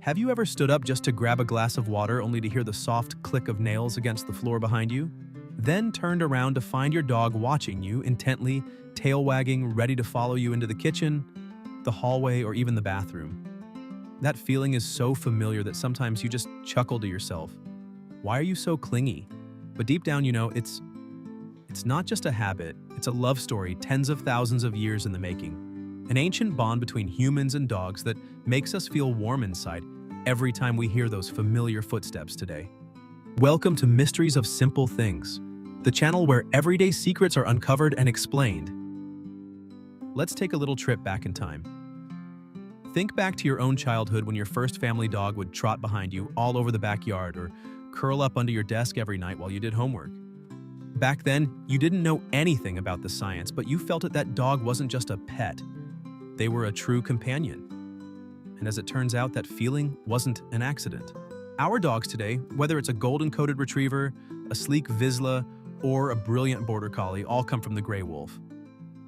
Have you ever stood up just to grab a glass of water only to hear the soft click of nails against the floor behind you? Then turned around to find your dog watching you intently, tail wagging, ready to follow you into the kitchen, the hallway, or even the bathroom? That feeling is so familiar that sometimes you just chuckle to yourself. Why are you so clingy? But deep down, you know, it's not just a habit, it's a love story tens of thousands of years in the making. An ancient bond between humans and dogs that makes us feel warm inside every time we hear those familiar footsteps today. Welcome to Mysteries of Simple Things, the channel where everyday secrets are uncovered and explained. Let's take a little trip back in time. Think back to your own childhood when your first family dog would trot behind you all over the backyard or curl up under your desk every night while you did homework. Back then, you didn't know anything about the science, but you felt that dog wasn't just a pet. They were a true companion. And as it turns out, that feeling wasn't an accident. Our dogs today, whether it's a golden-coated retriever, a sleek Vizsla, or a brilliant border collie, all come from the gray wolf.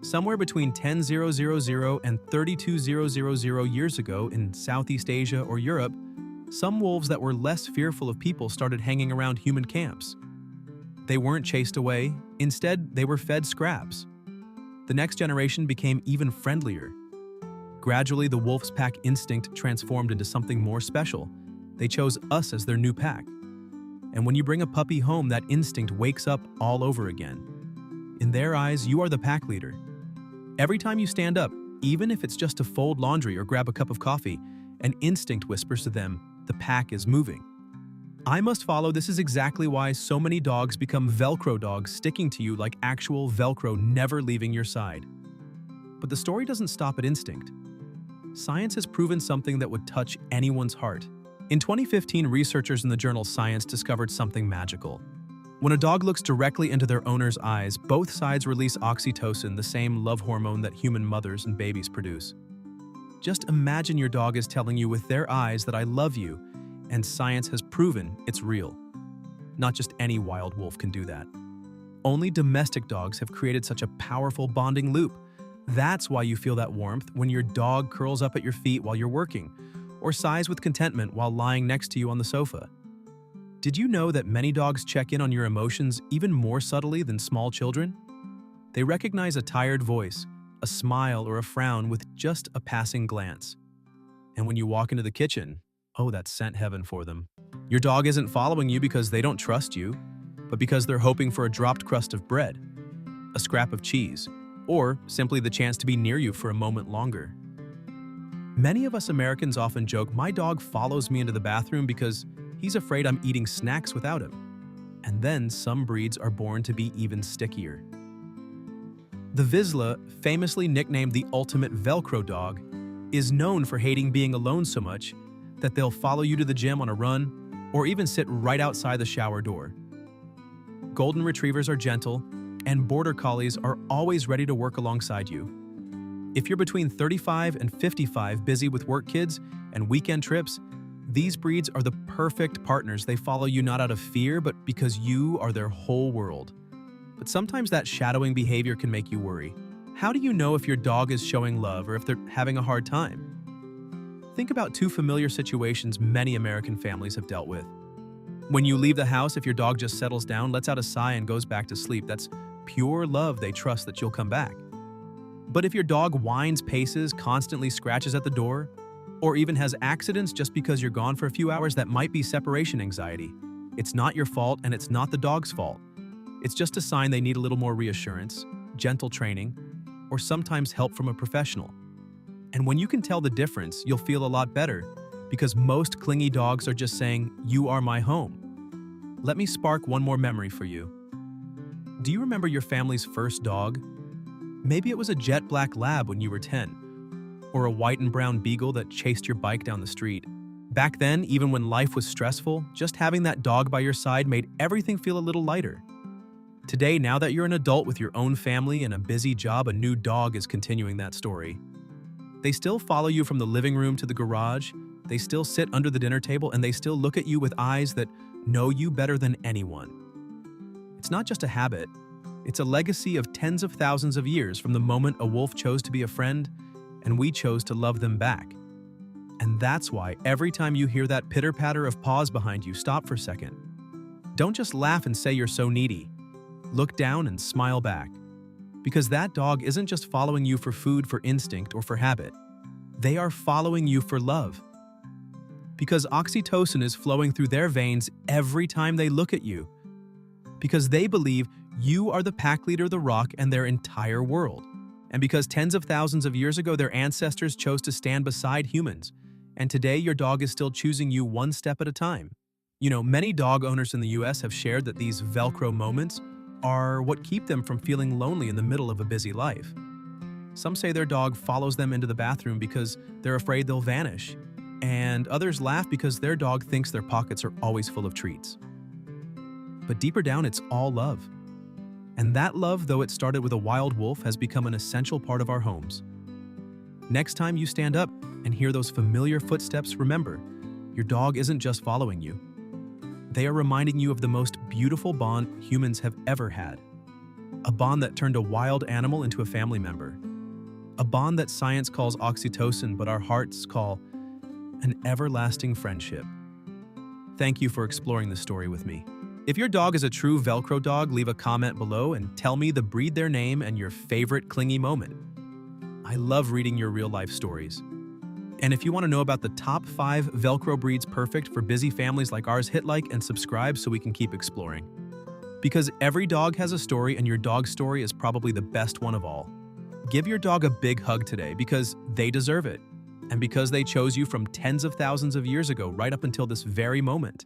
Somewhere between 10,000 and 32,000 years ago in Southeast Asia or Europe, some wolves that were less fearful of people started hanging around human camps. They weren't chased away, instead they were fed scraps. The next generation became even friendlier. Gradually, the wolf's pack instinct transformed into something more special. They chose us as their new pack. And when you bring a puppy home, that instinct wakes up all over again. In their eyes, you are the pack leader. Every time you stand up, even if it's just to fold laundry or grab a cup of coffee, an instinct whispers to them, the pack is moving. I must follow. This is exactly why so many dogs become Velcro dogs, sticking to you like actual Velcro, never leaving your side. But the story doesn't stop at instinct. Science has proven something that would touch anyone's heart. In 2015, researchers in the journal Science discovered something magical. When a dog looks directly into their owner's eyes, both sides release oxytocin, the same love hormone that human mothers and babies produce. Just imagine your dog is telling you with their eyes that I love you, and science has proven it's real. Not just any wild wolf can do that. Only domestic dogs have created such a powerful bonding loop. That's why you feel that warmth when your dog curls up at your feet while you're working, or sighs with contentment while lying next to you on the sofa. Did you know that many dogs check in on your emotions even more subtly than small children? They recognize a tired voice, a smile, or a frown with just a passing glance. And when you walk into the kitchen, oh, that's scent heaven for them. Your dog isn't following you because they don't trust you, but because they're hoping for a dropped crust of bread, a scrap of cheese, or simply the chance to be near you for a moment longer. Many of us Americans often joke, my dog follows me into the bathroom because he's afraid I'm eating snacks without him. And then some breeds are born to be even stickier. The Vizsla, famously nicknamed the ultimate Velcro dog, is known for hating being alone so much that they'll follow you to the gym on a run or even sit right outside the shower door. Golden retrievers are gentle, and border collies are always ready to work alongside you. If you're between 35 and 55 busy with work kids and weekend trips, these breeds are the perfect partners. They follow you not out of fear, but because you are their whole world. But sometimes that shadowing behavior can make you worry. How do you know if your dog is showing love or if they're having a hard time? Think about two familiar situations many American families have dealt with. When you leave the house, if your dog just settles down, lets out a sigh, and goes back to sleep, that's pure love. They trust that you'll come back. But if your dog whines, paces, constantly scratches at the door, or even has accidents just because you're gone for a few hours, that might be separation anxiety. It's not your fault, and it's not the dog's fault. It's just a sign they need a little more reassurance, gentle training, or sometimes help from a professional. And when you can tell the difference, you'll feel a lot better, because most clingy dogs are just saying, you are my home. Let me spark one more memory for you. Do you remember your family's first dog? Maybe it was a jet black lab when you were 10, or a white and brown beagle that chased your bike down the street. Back then, even when life was stressful, just having that dog by your side made everything feel a little lighter. Today, now that you're an adult with your own family and a busy job, a new dog is continuing that story. They still follow you from the living room to the garage, they still sit under the dinner table, and they still look at you with eyes that know you better than anyone. It's not just a habit, it's a legacy of tens of thousands of years from the moment a wolf chose to be a friend and we chose to love them back. And that's why every time you hear that pitter-patter of paws behind you, stop for a second. Don't just laugh and say you're so needy. Look down and smile back. Because that dog isn't just following you for food, for instinct, or for habit. They are following you for love. Because oxytocin is flowing through their veins every time they look at you. Because they believe you are the pack leader, the rock, and their entire world. And because tens of thousands of years ago, their ancestors chose to stand beside humans. And today, your dog is still choosing you one step at a time. You know, many dog owners in the US have shared that these Velcro moments are what keep them from feeling lonely in the middle of a busy life. Some say their dog follows them into the bathroom because they're afraid they'll vanish. And others laugh because their dog thinks their pockets are always full of treats. But deeper down, it's all love. And that love, though it started with a wild wolf, has become an essential part of our homes. Next time you stand up and hear those familiar footsteps, remember, your dog isn't just following you. They are reminding you of the most beautiful bond humans have ever had. A bond that turned a wild animal into a family member. A bond that science calls oxytocin, but our hearts call an everlasting friendship. Thank you for exploring this story with me. If your dog is a true Velcro dog, leave a comment below and tell me the breed, their name, and your favorite clingy moment. I love reading your real-life stories. And if you want to know about the top 5 Velcro breeds perfect for busy families like ours, hit like and subscribe so we can keep exploring. Because every dog has a story, and your dog's story is probably the best one of all. Give your dog a big hug today because they deserve it. And because they chose you from tens of thousands of years ago right up until this very moment.